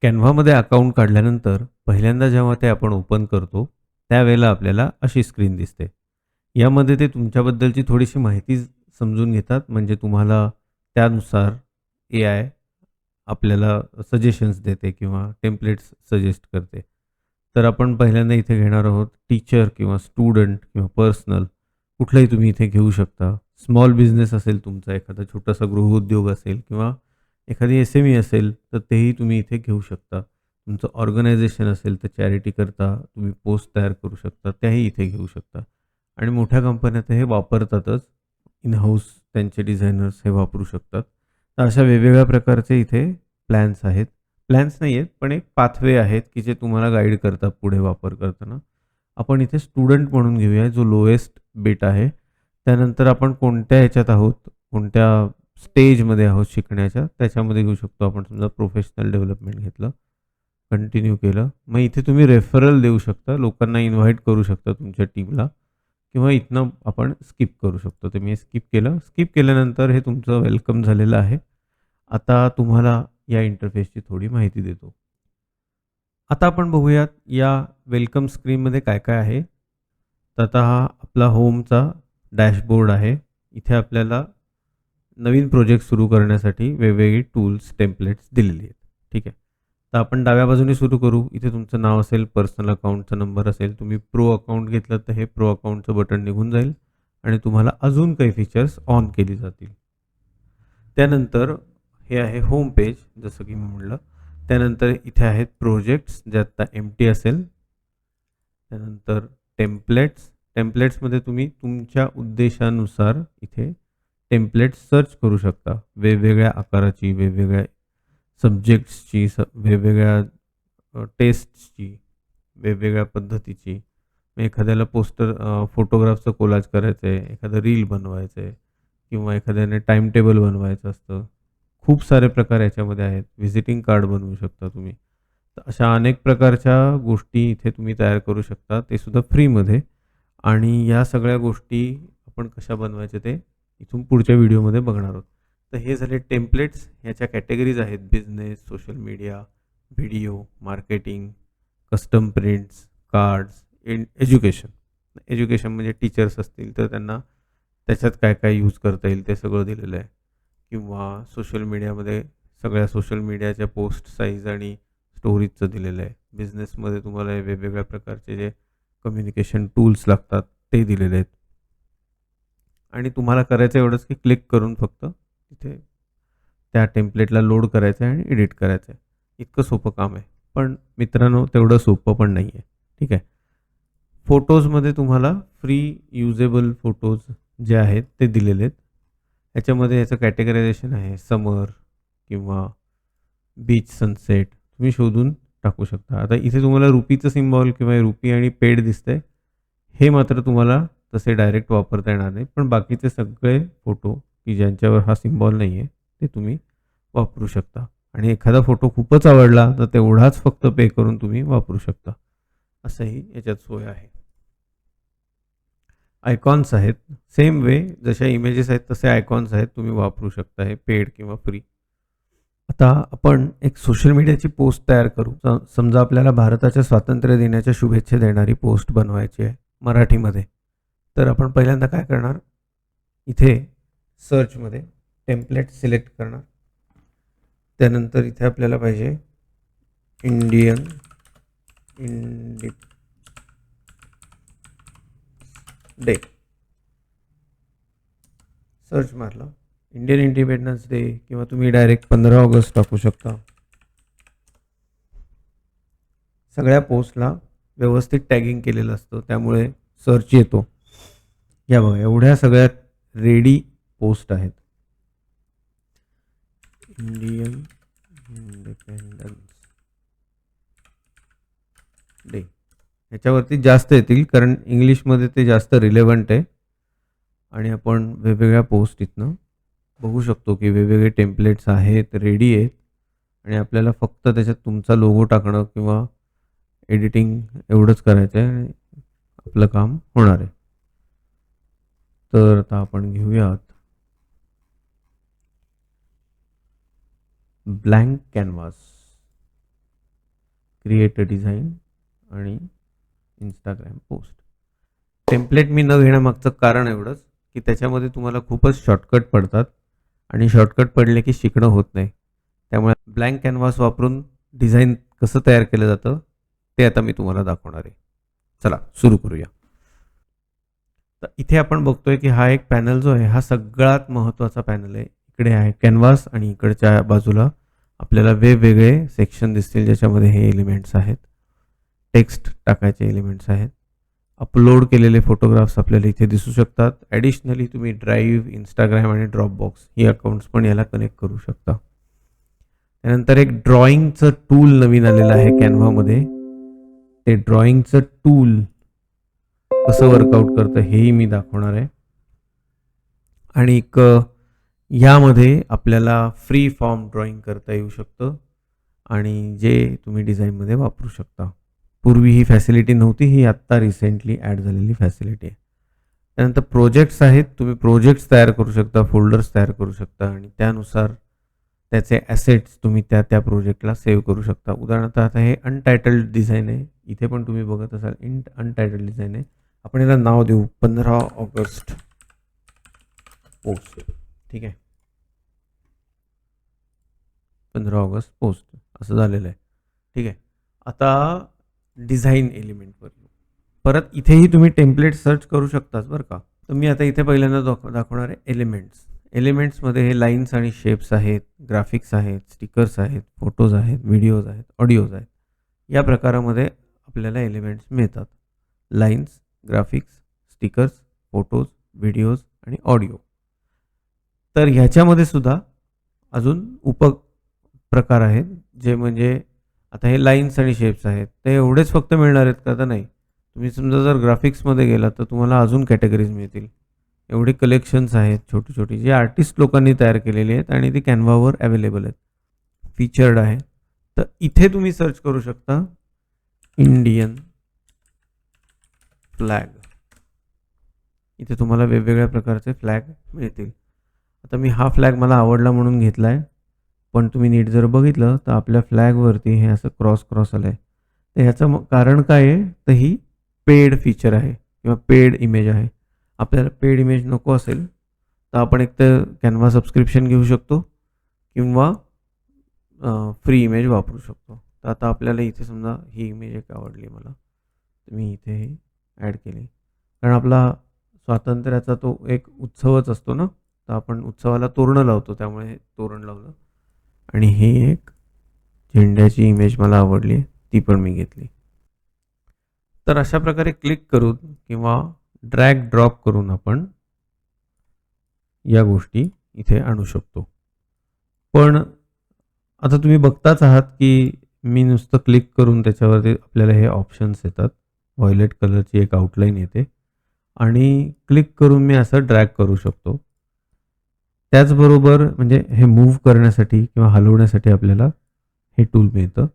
कॅनव्हामध्ये account काढल्यानंतर पहिल्यांदा जेव्हा ते आपण ओपन करतो, त्यावेळेला आपल्याला अशी स्क्रीन दिसते. यामध्ये ते तुमच्याबद्दलची थोडीशी माहिती समजून घेतात, म्हणजे तुम्हाला त्यानुसार एआय आपल्याला सजेशन्स देते किंवा टेम्पलेट्स सजेस्ट करते. तर आपण पहिल्यांदा इथे घेणार आहोत टीचर किंवा स्टुडंट किंवा पर्सनल कुठलंही तुम्ही इथे घेऊ शकता. स्मॉल बिझनेस असेल तुमचा, एखादा छोटासा गृहउद्योग असेल किंवा एखादी एस-एम-ई असेल, तर तेही तुम्ही इथे घेऊ शकता. तुमचं ऑर्गनायझेशन असेल, तर चॅरिटीकरता तुम्ही पोस्ट तयार करू शकता, त्याही इथे घेऊ शकता. आणि मोठ्या कंपन्या तर हे वापरतातच. इन हाऊस त्यांचे डिझायनर्स हे वापरू शकतात. तर अशा वेगवेगळ्या प्रकारचे इथे प्लॅन्स आहेत. प्लॅन्स नाही आहेत, पण एक पाथवे आहेत, की जे तुम्हाला गाईड करतात पुढे वापर करताना. आपण इथे स्टुडंट म्हणून घेऊया, जो लोएस्ट बिट आहे. त्यानंतर आपण कोणत्या ह्याच्यात आहोत, कोणत्या स्टेजमध्ये आहोत शिकण्याच्या, त्याच्यामध्ये घेऊ शकतो. आपण समजा प्रोफेशनल डेव्हलपमेंट घेतलं, कंटिन्यू केलं. मग इथे तुम्ही रेफरल देऊ शकता, लोकांना इन्व्हाईट करू शकता तुमच्या टीमला किंवा इथनं आपण स्किप करू शकतो. तर मी स्किप केलं. स्किप केल्यानंतर हे तुमचं वेलकम झालेलं आहे. आता तुम्हाला या इंटरफेसची थोडी माहिती देतो. आता आपण बघूयात या वेलकम स्क्रीनमध्ये काय-काय आहे. तर आता हा आपला होमचा डॅशबोर्ड आहे. इथे आपल्याला नवीन प्रोजेक्ट सुरू करण्यासाठी वेगवेगळी टूल्स, टेम्पलेट्स दिलेली आहेत. ठीक आहे. तर आपण डाव्या बाजूने सुरू करू. इथे तुमचं नाव असेल, पर्सनल अकाउंटचा नंबर असेल. तुम्ही प्रो अकाउंट घेतलं तर हे प्रो अकाउंटचं बटन निघून जाईल आणि तुम्हाला अजून काही फीचर्स ऑन केली जातील. त्यानंतर हे आहे होम पेज, जसं की मी म्हटलं. त्यानंतर इथे आहेत प्रोजेक्ट्स, जे आत्ता एम्प्टी असेल. त्यानंतर टेम्पलेट्स. टेम्पलेट्समध्ये तुम्ही तुमच्या उद्देशानुसार इथे टेम्पलेट सर्च करू शकता. वेगवेगळ्या आकाराची, वेगवेगळ्या सब्जेक्ट्सची, वेगवेगळ्या टेस्टची, वेगवेगळ्या पद्धतीची. मग एखाद्याला पोस्टर फोटोग्राफचं कोलाज करायचं आहे, एखादं रील बनवायचं आहे किंवा एखाद्याने टाईम टेबल बनवायचं असतं. खूप सारे प्रकार याच्यामध्ये आहेत. व्हिजिटिंग कार्ड बनवू शकता तुम्ही. तर अशा अनेक प्रकारच्या गोष्टी इथे तुम्ही तयार करू शकता, ते सुद्धा फ्रीमध्ये. आणि या सगळ्या गोष्टी आपण कशा बनवायच्या ते इथून पुढच्या व्हिडिओमध्ये बघणार आहोत. तर हे झाले टेम्पलेट्स. ह्याच्या कॅटेगरीज आहेत: business, social media, video, marketing, custom prints, cards, education. Education म्हणजे टीचर्स असतील तर त्यांना त्याच्यात काय काय यूज करता येईल ते सगळं दिलेलं आहे. किंवा सोशल मीडियामध्ये सगळ्या सोशल मीडियाच्या पोस्ट साईज आणि स्टोरीजचं दिलेलं आहे. बिझनेसमध्ये तुम्हाला वेगवेगळ्या प्रकारचे जे कम्युनिकेशन टूल्स लागतात ते दिलेले आहेत. आणि तुम्हाला करायचं एवढंच की क्लिक करून फक्त तिथे त्या टेम्पलेटला लोड करायचं आहे आणि एडिट करायचं आहे. इतकं सोपं काम आहे. पण मित्रांनो, तेवढं सोपं पण नाही आहे. ठीक आहे. फोटोजमध्ये तुम्हाला फ्री युजेबल फोटोज जे आहेत ते दिलेले आहेत. ह्याच्यामध्ये ह्याचं कॅटेगरायझेशन आहे समर किंवा बीच सनसेट. तुम्ही शोधून टाकू शकता. आता इथे तुम्हाला रुपीचं सिम्बॉल किंवा रुपी आणि पेड दिसतंय. हे मात्र तुम्हाला तसे डायरेक्ट वापरता येणार नाही. पण बाकीचे सगळे फोटो की ज्यांच्यावर हा सिम्बॉल नाही आहे, ते तुम्ही वापरू शकता. आणि एखादा फोटो खूपच आवडला तर तेवढाच फक्त पे करून तुम्ही वापरू शकता. असंही याच्यात सोय आहे. आयकॉन्स आहेत. सेम वे जशा इमेजेस आहेत तसे आयकॉन्स आहेत. तुम्ही वापरू शकता हे पेड किंवा फ्री. आता आपण एक सोशल मीडियाची पोस्ट तयार करू. समजा आपल्याला भारताच्या स्वातंत्र्य दिनाच्या शुभेच्छा देणारी पोस्ट बनवायची आहे मराठीमध्ये. तर आपण पहिल्यांदा काय करणार, इथे सर्चमध्ये टेम्पलेट सिलेक्ट करणार. त्यानंतर इथे आपल्याला पाहिजे इंडियन डे. सर्च मारलं, इंडियन इंडिपेंडन्स डे किंवा तुम्ही डायरेक्ट 15 ऑगस्ट टाकू शकता. सगळ्या पोस्टला व्यवस्थित टॅगिंग केलेलं असतं, त्यामुळे सर्च येतो. या बघा, एवढ्या सगळ्यात रेडी पोस्ट आहेत. इंडियन इंडिपेंडन्स डे ह्याच्यावरती जास्त येतील, कारण इंग्लिशमध्ये ते जास्त रिलेव्हंट आहे. आणि आपण वेगवेगळ्या पोस्ट इथनं बघू शकतो की वेगवेगळे टेम्पलेट्स आहेत, रेडी आहेत. आणि आपल्याला फक्त त्याच्यात तुमचा लोगो टाकणं किंवा एडिटिंग एवढंच करायचं आहे आणि आपलं काम होणार आहे. तर आता आपण घेऊयात blank canvas. Create a design आणि इंस्टाग्राम पोस्ट. टेम्पलेट मी न घेण्यामागचं कारण एवढंच की त्याच्यामध्ये तुम्हाला खूपच शॉर्टकट पडतात आणि शॉर्टकट पडले की शिकणं होत नाही. त्यामुळे ब्लँक कॅनव्हास वापरून डिझाईन कसं तयार केलं जातं ते आता मी तुम्हाला दाखवणार आहे. चला सुरू करूया. तर इथे आपण बघतोय की हा एक पॅनल जो आहे हा सगळ्यात महत्त्वाचा पॅनल आहे. इकडे आहे कॅनव्हास आणि इकडच्या बाजूला आपल्याला वेगवेगळे सेक्शन दिसतील ज्याच्यामध्ये हे एलिमेंट्स आहेत. टेक्स्ट टाकायचे एलिमेंट्स आहेत. अपलोड केलेले फोटोग्राफ्स आपल्याला इथे दिसू शकतात. ॲडिशनली तुम्ही ड्राईव्ह, इंस्टाग्राम आणि ड्रॉपबॉक्स ही अकाउंट्स पण याला कनेक्ट करू शकता. त्यानंतर एक ड्रॉइंगचं टूल नवीन आलेलं आहे कॅनव्हामध्ये. ते ड्रॉइंगचं टूल कसं वर्कआउट करतं हेही मी दाखवणार आहे. आणि एक यामध्ये आपल्याला फ्री फॉर्म ड्रॉइंग करता येऊ शकतं आणि जे तुम्ही डिझाईनमध्ये वापरू शकता. पूर्वी ही फॅसिलिटी नव्हती, ही आत्ता रिसेंटली ॲड झालेली फॅसिलिटी आहे. त्यानंतर प्रोजेक्ट्स आहेत. तुम्ही प्रोजेक्ट्स तयार करू शकता, फोल्डर्स तयार करू शकता आणि त्यानुसार त्याचे ॲसेट्स तुम्ही त्या प्रोजेक्टला सेव्ह करू शकता. उदाहरणार्थ आता हे अनटायटल्ड डिझाईन आहे. इथे पण तुम्ही बघत असाल अनटायटल्ड डिझाईन आहे. आपण याला नाव देऊ 15 ऑगस्ट पोस्ट. ठीक आहे, 15 ऑगस्ट पोस्ट असं झालेलं आहे. ठीक आहे, आता डिझाईन एलिमेंटवर परत इथेही तुम्ही टेम्पलेट सर्च करू शकताच बरं का. तर मी आता इथे पहिल्यांदा दाखवणार आहे एलिमेंट्स. एलिमेंट्समध्ये हे लाईन्स आणि शेप्स आहेत, ग्राफिक्स आहेत, स्टिकर्स आहेत, फोटोज आहेत, व्हिडिओज आहेत, ऑडिओज आहेत. या प्रकारामध्ये आपल्याला एलिमेंट्स मिळतात. Lines, graphics, stickers, photos, videos आणि ऑडिओ. तर ह्याच्यामध्ये सुद्धा अजून उपप्रकार आहेत जे म्हणजे आता हे लाईन्स आणि शेप्स आहेत. ते एवढेच फक्त मिळणार आहेत का? तर नाही. तुम्ही समजा जर ग्राफिक्समध्ये गेलात तर तुम्हाला अजून कॅटेगरीज मिळतील. एवढे कलेक्शन्स आहेत छोटी छोटी जे आर्टिस्ट लोकांनी तयार केलेली आहेत आणि ती कॅनव्हावर अवेलेबल आहेत. फीचर्ड आहे. तर इथे तुम्ही सर्च करू शकता इंडियन फ्लॅग. इथे तुम्हाला वेगवेगळ्या प्रकारचे फ्लॅग मिळतील. आता मी हा फ्लॅग मला आवडला म्हणून घेतला आहे, पण तुम्ही नीट जर बघितलं तर आपल्या फ्लॅगवरती हे असं क्रॉस आलं आहे. तर ह्याचं कारण काय आहे? तर ही पेड फीचर आहे किंवा पेड इमेज आहे. आपल्याला पेड इमेज नको असेल तर आपण एक तर कॅनव्हा सबस्क्रिप्शन घेऊ शकतो किंवा फ्री इमेज वापरू शकतो. तर आता आपल्याला इथे समजा ही इमेज एक आवडली मला, तर मी इथे ही ॲड केली. कारण आपला स्वातंत्र्याचा तो एक उत्सवच असतो ना, तर आपण उत्सवाला तोरणं लावतो, त्यामुळे तोरण लावलं. आणि ही एक झेंड्याची इमेज मला आवडली, ती पण मी घेतली. तर अशा प्रकारे क्लिक करून किंवा ड्रॅग ड्रॉप करून आपण या गोष्टी इथे आणू शकतो. पण आता तुम्ही बघताच आहात की मी नुसतं क्लिक करून त्याच्यावरती आपल्याला हे ऑप्शन्स येतात. व्हायलेट कलरची एक आउटलाईन येते आणि क्लिक करून मी असं ड्रॅग करू शकतो. त्याचबरोबर म्हणजे हे मूव्ह करण्यासाठी किंवा हलवण्यासाठी आपल्याला हे टूल मिळतं.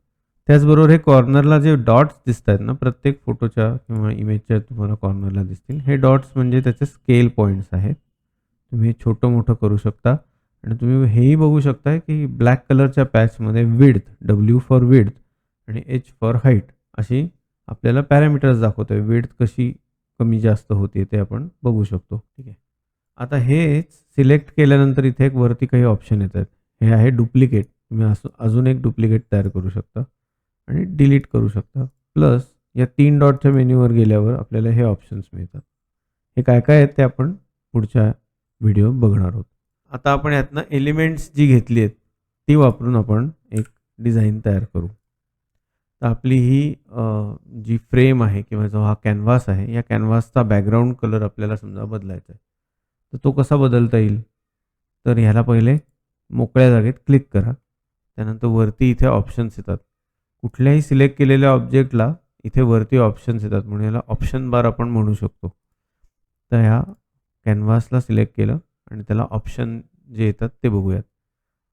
त्याचबरोबर हे कॉर्नरला जे डॉट्स दिसत आहेत ना, प्रत्येक फोटोच्या किंवा इमेजच्या तुम्हाला कॉर्नरला दिसतील. हे डॉट्स म्हणजे त्याचे स्केल पॉईंट्स आहेत. तुम्ही छोटं मोठं करू शकता आणि तुम्ही हेही बघू शकता की ब्लॅक कलरच्या पॅचमध्ये विड्थ, W फॉर विड्थ आणि H फॉर हाईट अशी आपल्याला पॅरामीटर्स दाखवतो आहे. विड्थ कशी कमी जास्त होते ते आपण बघू शकतो. ठीक आहे, आता हे सिलेक्ट केल्यानंतर इथे एक वरती काही ऑप्शन येतात. हे आहे डुप्लिकेट. तुम्ही अजून एक डुप्लिकेट तयार करू शकता आणि डिलीट करू शकता. प्लस या 3 डॉटच्या मेन्यूवर गेल्यावर आपल्याला हे ऑप्शन्स मिळतात. हे काय काय आहेत ते आपण पुढच्या व्हिडिओ बघणार आहोत. आता आपण यातनं एलिमेंट्स जी घेतली आहेत ती वापरून आपण एक डिझाईन तयार करू. तर आपली ही जी फ्रेम आहे किंवा जो हा कॅनव्हास आहे, या कॅनव्हासचा बॅकग्राऊंड कलर आपल्याला समजा बदलायचा आहे. तर तो कसा बदलता येईल? तर ह्याला पहिले मोकळ्या जागेत क्लिक करा. त्यानंतर वरती इथे ऑप्शन्स येतात. कुठल्याही सिलेक्ट केलेल्या ऑब्जेक्टला इथे वरती ऑप्शन्स येतात म्हणून याला ऑप्शन बार आपण म्हणू शकतो. तर ह्या कॅनव्हासला सिलेक्ट केलं आणि त्याला ऑप्शन जे येतात ते बघूयात.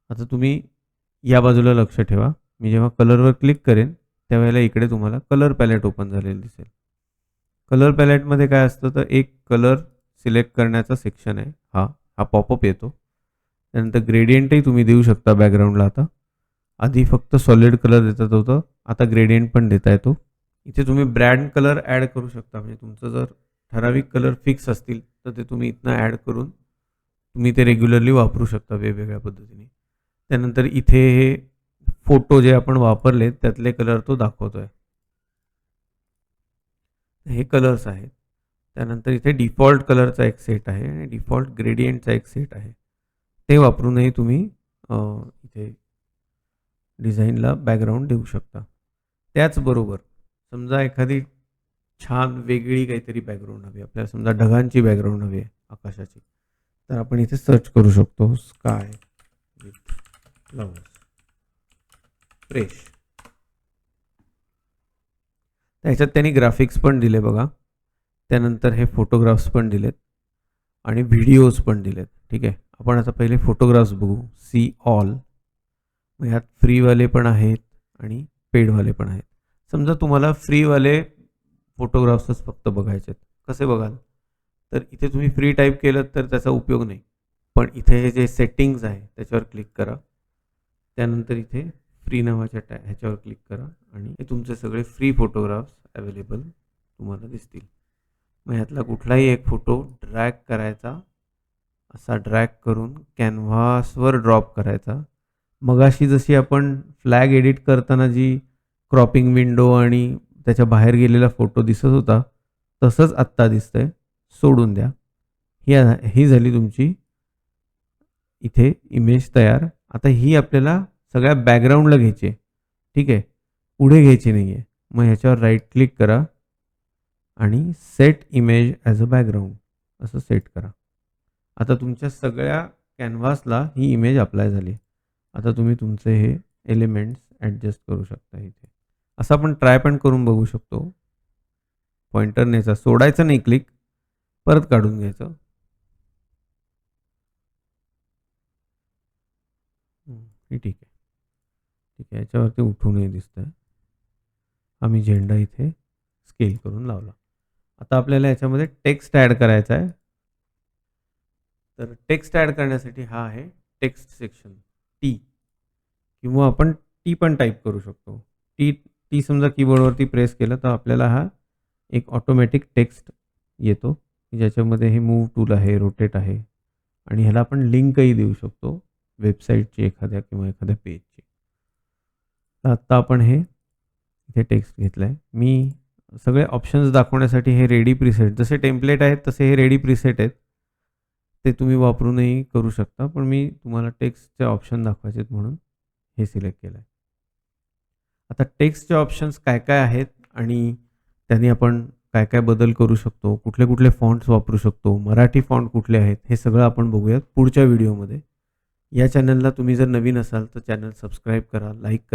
आता तुम्ही या बाजूला लक्ष ठेवा. मी जेव्हा कलरवर क्लिक करेन त्यावेळेला इकडे तुम्हाला कलर पॅलेट ओपन झालेलं दिसेल. कलर पॅलेटमध्ये काय असतं तर एक कलर सिलेक्ट करण्याचा सेक्शन आहे. हा पॉपअप येतो. त्यानंतर ग्रेडियंटही तुम्ही देऊ शकता बॅकग्राऊंडला. आता आधी फक्त सॉलिड कलर देतात होतं, आता ग्रेडियंट पण देता येतो. इथे तुम्ही ब्रँड कलर ॲड करू शकता. म्हणजे तुमचं जर ठराविक कलर फिक्स असतील तर ते तुम्ही इथनं ॲड करून तुम्ही ते रेग्युलरली वापरू शकता वेगवेगळ्या पद्धतीने. त्यानंतर इथे हे फोटो जे आपण वापरले त्यातले कलर तो दाखवतोय. हे कलर्स आहेत. त्यानंतर इथे डिफॉल्ट कलरचा एक सेट आहे आणि डिफॉल्ट ग्रेडियंटचा एक सेट आहे. ते वापरूनही तुम्ही इथे डिझाईनला बॅकग्राऊंड देऊ शकता. त्याचबरोबर समजा एखादी छान वेगळी काहीतरी बॅकग्राऊंड हवी आपल्याला, समजा ढगांची बॅकग्राऊंड हवी आहे आकाशाची, तर आपण इथे सर्च करू शकतो स्काय विथ क्लाउड्स फ्रेश. त्याच्यात त्यांनी ग्राफिक्स पण दिले बघा. त्यानंतर हे फोटोग्राफ्स पण दिलेत आणि व्हिडिओज पण दिलेत. ठीक आहे, आपण आता पहिले फोटोग्राफ्स बघू. See all. मग ह्यात फ्रीवाले पण आहेत आणि पेडवाले पण आहेत. समजा तुम्हाला फ्रीवाले फोटोग्राफ्सच फक्त बघायचे आहेत, कसे बघाल? तर इथे तुम्ही फ्री टाईप केलं तर त्याचा उपयोग नाही. पण इथे हे जे सेटिंग्ज आहे त्याच्यावर क्लिक करा. त्यानंतर इथे फ्री नावाच्या ह्याच्यावर क्लिक करा आणि हे तुमचे सगळे फ्री फोटोग्राफ्स अवेलेबल तुम्हाला दिसतील. मग ह्यातला कुठलाही एक फोटो ड्रॅग करायचा, असा ड्रॅग करून कॅनव्हासवर ड्रॉप करायचा. मगाशी जशी आपण फ्लॅग एडिट करताना जी क्रॉपिंग विंडो आणि त्याच्या बाहेर गेलेला फोटो दिसत होता तसंच आत्ता दिसतंय. सोडून द्या. ही झाली तुमची इथे इमेज तयार. आता ही आपल्याला सगळ्या बॅकग्राऊंडला घ्यायची आहे. ठीक आहे, पुढे घ्यायची नाही आहे. मग ह्याच्यावर राईट क्लिक करा आणि set image as a background असं सेट करा. आता तुमच्या सगळ्या कॅनव्हासला ही इमेज अप्लाय झाली. आता तुम्ही तुमचे हे एलिमेंट्स ॲडजस्ट करू शकता इथे. असं आपण ट्राय पण करून बघू शकतो. पॉइंटर न्यायचा, सोडायचं नाही क्लिक, परत काढून घ्यायचं. हे ठीक आहे. ठीक आहे, याच्यावरती उठूनही दिसतंय. आम्ही झेंडा इथे स्केल करून लावला. आता आपल्याला याच्यामध्ये टेक्स्ट ॲड करायचा आहे. तर टेक्स्ट ॲड करण्यासाठी हा आहे टेक्स्ट सेक्शन टी, किंवा आपण टी पण टाईप करू शकतो. टी समजा कीबोर्डवरती प्रेस केलं तर आपल्याला हा एक ऑटोमॅटिक टेक्स्ट येतो, ज्याच्यामध्ये हे मूव्ह टूल आहे, रोटेट आहे आणि ह्याला आपण लिंकही देऊ शकतो वेबसाईटची एखाद्या किंवा एखाद्या पेजची. तर आत्ता आपण हे इथे टेक्स्ट घेतलं आहे. मी सगळे ऑप्शन्स दाखवण्यासाठी हे रेडी प्रीसेट, जसे टेम्पलेट आहेत तसे हे रेडी प्रीसेट आहेत, ते तुम्ही वापरूनही करू शकता. पण मी तुम्हाला टेक्स्टचे ऑप्शन दाखवायचे आहेत म्हणून हे सिलेक्ट केलं आहे. आता टेक्स्टचे ऑप्शन्स काय काय आहेत आणि त्यांनी आपण काय काय बदल करू शकतो, कुठले कुठले फॉन्ट्स वापरू शकतो, मराठी फॉन्ट कुठले आहेत, हे सगळं आपण बघूयात पुढच्या व्हिडिओमध्ये. या चॅनलला तुम्ही जर नवीन असाल तर चॅनल सबस्क्राईब करा, लाईक करा.